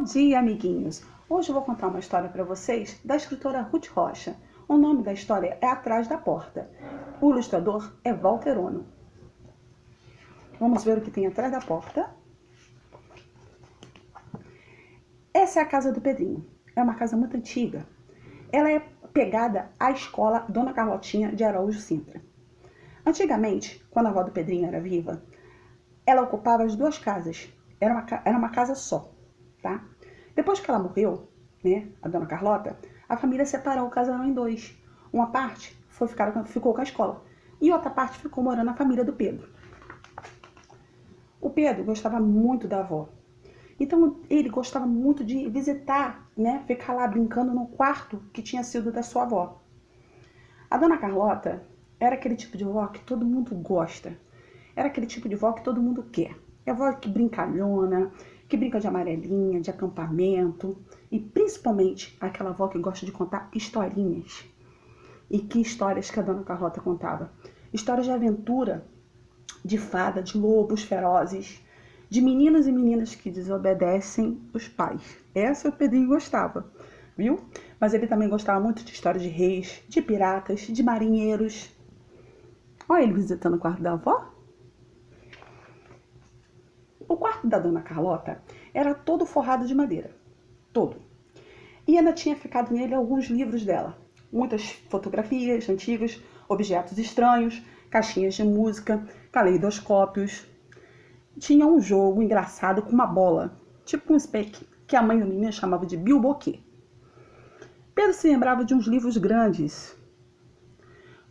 Bom dia, amiguinhos! Hoje eu vou contar uma história para vocês da escritora Ruth Rocha. O nome da história é Atrás da Porta. O ilustrador é Walter Ono. Vamos ver o que tem atrás da porta. Essa é a casa do Pedrinho. É uma casa muito antiga. Ela é pegada à escola Dona Carlotinha de Araújo Sintra. Antigamente, quando a avó do Pedrinho era viva, ela ocupava as duas casas. Era uma casa só, tá? Depois que ela morreu, né, a Dona Carlota, a família separou o casarão em dois. Uma parte ficou com a escola e outra parte ficou morando na família do Pedro. O Pedro gostava muito da avó. Então ele gostava muito de visitar, né, ficar lá brincando no quarto que tinha sido da sua avó. A Dona Carlota era aquele tipo de vó que todo mundo gosta. Era aquele tipo de vó que todo mundo quer. É a vó que brincalhona, que brinca de amarelinha, de acampamento. E principalmente aquela vó que gosta de contar historinhas. E que histórias que a Dona Carlota contava? Histórias de aventura, de fada, de lobos ferozes, de meninos e meninas que desobedecem os pais. Essa o Pedrinho gostava, viu? Mas ele também gostava muito de histórias de reis, de piratas, de marinheiros. Olha ele visitando o quarto da avó. O quarto da Dona Carlota era todo forrado de madeira. Todo. E ainda tinha ficado nele alguns livros dela. Muitas fotografias antigas, objetos estranhos, caixinhas de música, caleidoscópios. Tinha um jogo engraçado com uma bola, tipo um speck, que a mãe do menino chamava de bilboquê. Pedro se lembrava de uns livros grandes,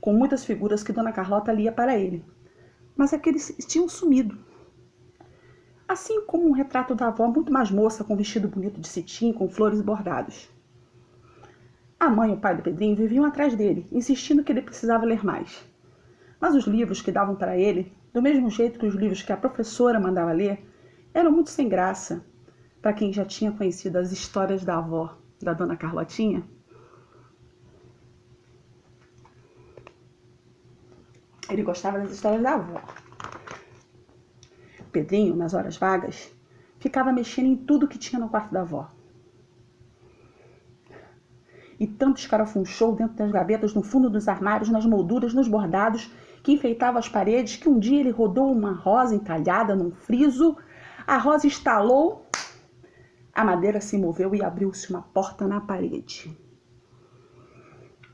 com muitas figuras que Dona Carlota lia para ele. Mas aqueles tinham sumido. Assim como um retrato da avó muito mais moça, com vestido bonito de cetim, com flores bordados. A mãe e o pai do Pedrinho viviam atrás dele, insistindo que ele precisava ler mais. Mas os livros que davam para ele, do mesmo jeito que os livros que a professora mandava ler, eram muito sem graça para quem já tinha conhecido as histórias da avó, da Dona Carlotinha. Ele gostava das histórias da avó. Pedrinho, nas horas vagas, ficava mexendo em tudo que tinha no quarto da avó. E tanto escarafunchou dentro das gavetas, no fundo dos armários, nas molduras, nos bordados, que enfeitava as paredes, que um dia ele rodou uma rosa entalhada num friso, a rosa estalou, a madeira se moveu e abriu-se uma porta na parede.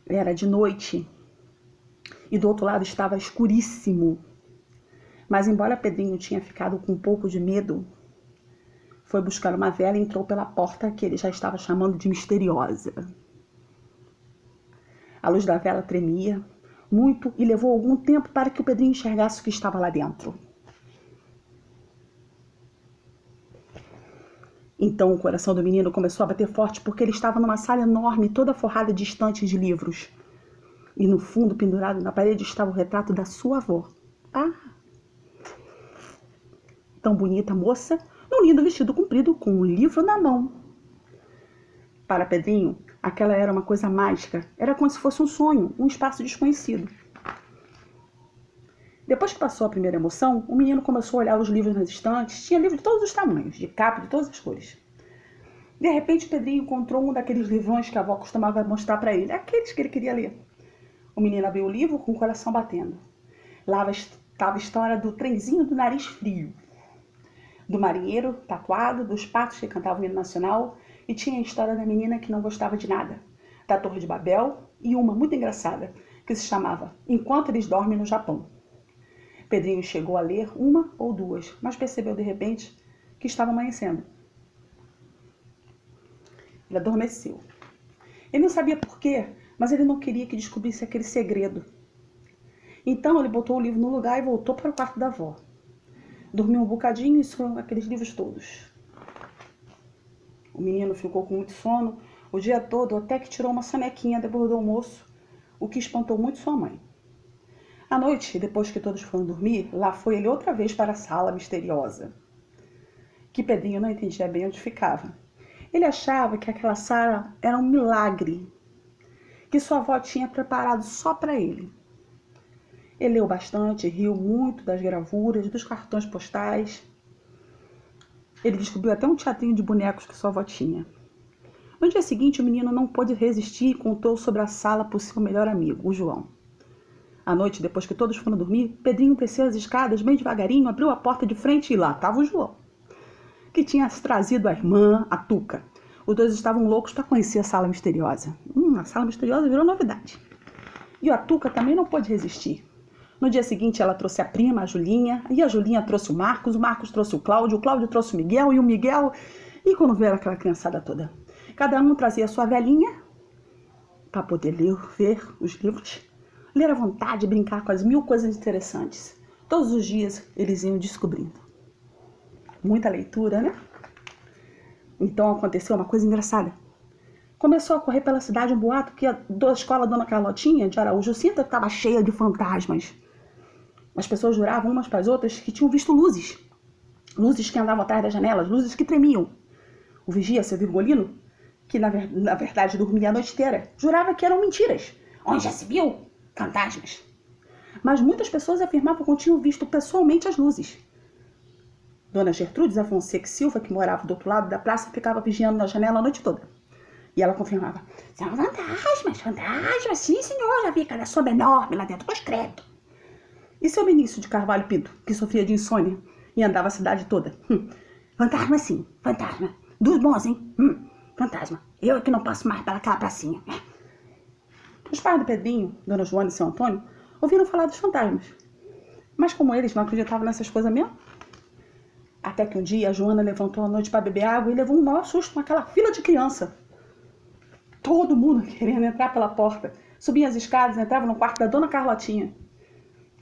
Era de noite e do outro lado estava escuríssimo. Mas embora Pedrinho tinha ficado com um pouco de medo, foi buscar uma vela e entrou pela porta que ele já estava chamando de misteriosa. A luz da vela tremia muito e levou algum tempo para que o Pedrinho enxergasse o que estava lá dentro. Então o coração do menino começou a bater forte porque ele estava numa sala enorme, toda forrada de estantes de livros. E no fundo, pendurado na parede, estava o retrato da sua avó. Tão bonita moça, num lindo vestido comprido com um livro na mão. Para Pedrinho, aquela era uma coisa mágica. Era como se fosse um sonho, um espaço desconhecido. Depois que passou a primeira emoção, o menino começou a olhar os livros nas estantes. Tinha livros de todos os tamanhos, de capa, de todas as cores. De repente, Pedrinho encontrou um daqueles livrões que a avó costumava mostrar para ele, aqueles que ele queria ler. O menino abriu o livro com o coração batendo. Lá estava a história do trenzinho do nariz frio, do marinheiro tatuado, dos patos que cantavam o hino nacional, e tinha a história da menina que não gostava de nada, da Torre de Babel e uma muito engraçada, que se chamava Enquanto Eles Dormem no Japão. Pedrinho chegou a ler uma ou duas, mas percebeu de repente que estava amanhecendo. Ele adormeceu. Ele não sabia por quê, mas ele não queria que descobrisse aquele segredo. Então ele botou o livro no lugar e voltou para o quarto da avó. Dormiu um bocadinho e sonhou aqueles livros todos. O menino ficou com muito sono o dia todo, até que tirou uma sonequinha depois do almoço, o que espantou muito sua mãe. À noite, depois que todos foram dormir, lá foi ele outra vez para a sala misteriosa, que Pedrinho não entendia bem onde ficava. Ele achava que aquela sala era um milagre, que sua avó tinha preparado só para ele. Ele leu bastante, riu muito das gravuras, dos cartões postais. Ele descobriu até um teatrinho de bonecos que sua avó tinha. No dia seguinte, o menino não pôde resistir e contou sobre a sala para o seu melhor amigo, o João. À noite, depois que todos foram dormir, Pedrinho desceu as escadas bem devagarinho, abriu a porta de frente e lá estava o João, que tinha trazido a irmã, a Tuca. Os dois estavam loucos para conhecer a sala misteriosa. A sala misteriosa virou novidade. E a Tuca também não pôde resistir. No dia seguinte, ela trouxe a prima, a Julinha, e a Julinha trouxe o Marcos trouxe o Cláudio trouxe o Miguel, e o Miguel... E quando vieram aquela criançada toda? Cada um trazia a sua velhinha para poder ver os livros, ler à vontade, brincar com as 1000 coisas interessantes. Todos os dias eles iam descobrindo. Muita leitura, né? Então aconteceu uma coisa engraçada. Começou a correr pela cidade um boato que a escola Dona Carlotinha de Araújo Cinta estava cheia de fantasmas. As pessoas juravam umas para as outras que tinham visto luzes. Luzes que andavam atrás das janelas, luzes que tremiam. O vigia, seu Virgolino, que na verdade dormia a noite inteira, jurava que eram mentiras. Onde já se viu? Fantasmas. Mas muitas pessoas afirmavam que tinham visto pessoalmente as luzes. Dona Gertrudes Afonseca Silva, que morava do outro lado da praça, ficava vigiando na janela a noite toda. E ela confirmava: são fantasmas, sim senhor, já vi cada sombra enorme lá dentro, pois credo. E seu Benício de Carvalho Pinto, que sofria de insônia e andava a cidade toda? Fantasma sim, fantasma. Dos bons, hein? Fantasma. Eu é que não passo mais pelaquela pracinha. Os pais do Pedrinho, Dona Joana e seu Antônio, ouviram falar dos fantasmas. Mas como eles não acreditavam nessas coisas mesmo, até que um dia a Joana levantou à noite para beber água e levou um maior susto naquela fila de criança. Todo mundo querendo entrar pela porta. Subia as escadas e entrava no quarto da Dona Carlotinha.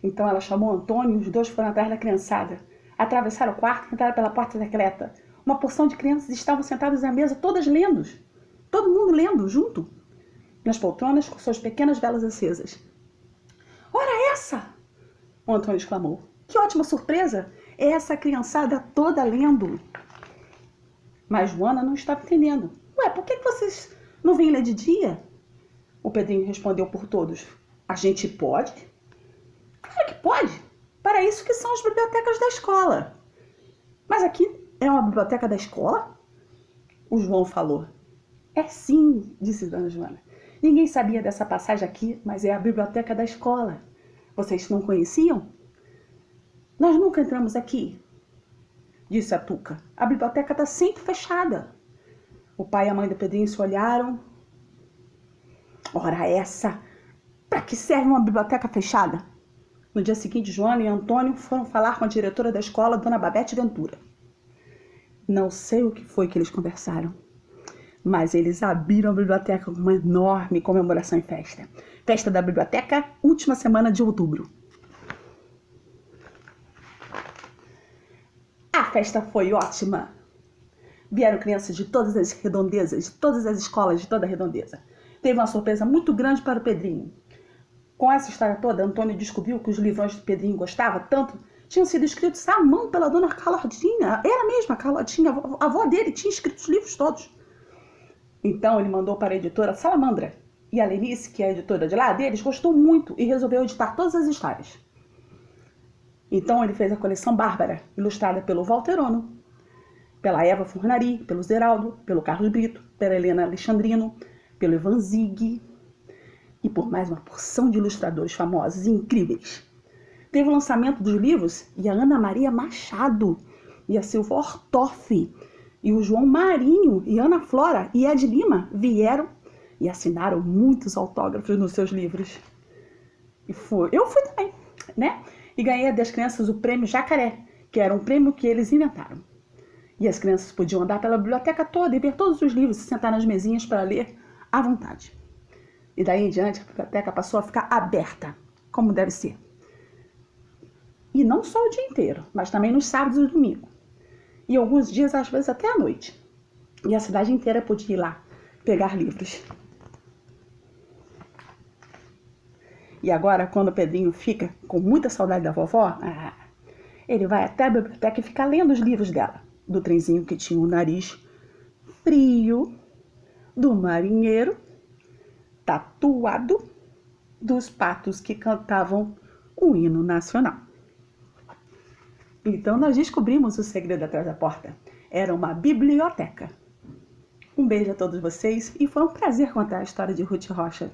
Então ela chamou o Antônio e os dois foram atrás da criançada. Atravessaram o quarto e entraram pela porta secreta. Uma porção de crianças estavam sentadas à mesa, todas lendo. Todo mundo lendo, junto. Nas poltronas, com suas pequenas velas acesas. Ora essa! O Antônio exclamou. Que ótima surpresa! É essa criançada toda lendo. Mas Joana não estava entendendo. Ué, por que vocês não vêm ler de dia? O Pedrinho respondeu por todos. A gente pode? Claro que pode. Para isso que são as bibliotecas da escola. Mas aqui é uma biblioteca da escola? O João falou. É sim, disse Dona Joana. Ninguém sabia dessa passagem aqui, mas é a biblioteca da escola. Vocês não conheciam? Nós nunca entramos aqui, disse a Tuca. A biblioteca está sempre fechada. O pai e a mãe do Pedrinho se olharam. Ora essa! Para que serve uma biblioteca fechada? No dia seguinte, Joana e Antônio foram falar com a diretora da escola, Dona Babete Ventura. Não sei o que foi que eles conversaram, mas eles abriram a biblioteca com uma enorme comemoração e festa. Festa da biblioteca, última semana de outubro. A festa foi ótima. Vieram crianças de todas as redondezas, de todas as escolas de toda a redondeza. Teve uma surpresa muito grande para o Pedrinho. Com essa história toda, Antônio descobriu que os livrões que Pedrinho gostava tanto tinham sido escritos à mão pela Dona Carlotinha. Ela mesma, a Carlotinha, a avó dele, tinha escrito os livros todos. Então ele mandou para a editora Salamandra. E a Lenice, que é a editora de lá deles, gostou muito e resolveu editar todas as histórias. Então ele fez a coleção Bárbara, ilustrada pelo Walter Ono, pela Eva Furnari, pelo Zeraldo, pelo Carlos Brito, pela Helena Alexandrino, pelo Ivan Zig e por mais uma porção de ilustradores famosos e incríveis. Teve o lançamento dos livros e a Ana Maria Machado, e a Silva Ortoff, e o João Marinho, e Ana Flora, e Ed Lima vieram e assinaram muitos autógrafos nos seus livros. Eu fui também, né? E ganhei das crianças o prêmio Jacaré, que era um prêmio que eles inventaram. E as crianças podiam andar pela biblioteca toda e ver todos os livros, se sentar nas mesinhas para ler à vontade. E daí em diante a biblioteca passou a ficar aberta, como deve ser. E não só o dia inteiro, mas também nos sábados e domingos. E alguns dias, às vezes, até à noite. E a cidade inteira podia ir lá pegar livros. E agora, quando o Pedrinho fica com muita saudade da vovó, ele vai até a biblioteca e fica lendo os livros dela. Do trenzinho que tinha o nariz frio, do marinheiro tatuado, dos patos que cantavam o hino nacional. Então nós descobrimos o segredo atrás da porta. Era uma biblioteca. Um beijo a todos vocês e foi um prazer contar a história de Ruth Rocha.